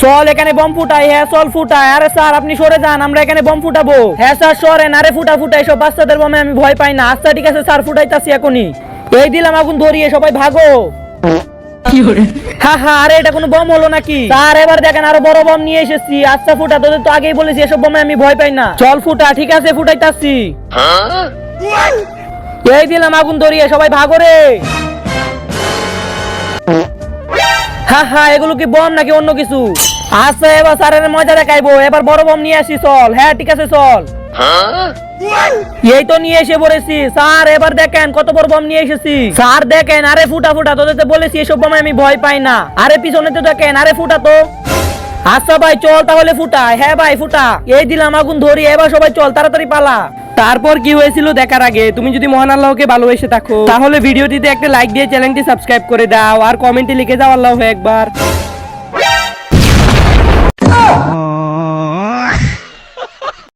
চল এখানে বম ফুটাই। হ্যাঁ চল ফুটাই। আরে স্যার আপনি সরে যান, আমরা এখানে বম ফুটাবো। হ্যাঁ স্যার সরেন। আরে ফুটা এসব বাচ্চাদের বমে আমি ভয় পাই না। আচ্ছা ঠিক আছে স্যার, ফুটাইতাছি এখনই। এই দিলাম আগুন ধরিয়ে, সবাই ভাগো। হ্যাঁ হ্যাঁ, আরে এটা কোনো বম হলো নাকি? স্যার এবার দেখেন আরো বড় বম নিয়ে এসেছি। আচ্ছা ফুটা, তোদের তো আগেই বলেছি এসব বমে আমি ভয় পাই না। চল ফুটা। ঠিক আছে ফুটাইতাছি। এই দিলাম আগুন ধরিয়ে, সবাই ভাগো রে। হ্যাঁ হ্যাঁ, এগুলো কি বম নাকি অন্য কিছু? আচ্ছা এবার স্যারের মজা দেখাইবো। এবার বড় বম নিয়ে আসি, চল। হ্যাঁ ঠিক আছে চল। এই তো নিয়ে এসে পড়েছি স্যার। এবার দেখেন কত বড় বম নিয়ে এসেছি স্যার। দেখেন আরে ফুটা, তোদের তো বলেছি এসব বমে আমি ভয় পাই না। আরে পিছনে তো দেখেন, আরে ফুটা তো। আচ্ছা ভাই চল তাহলে ফুটা। হ্যাঁ ভাই ফুটা। এই দিলাম আগুন ধরি, এবার সবাই চল তাড়াতাড়ি পালা। তারপর কি হয়েছিল দেখার আগে তুমি যদি মহান আল্লাহকে ভালোবেসে থাকো তাহলে ভিডিওটিতে একটা লাইক দিয়ে চ্যানেলটি সাবস্ক্রাইব করে দাও আর কমেন্টে লিখে দাও আল্লাহু আকবার।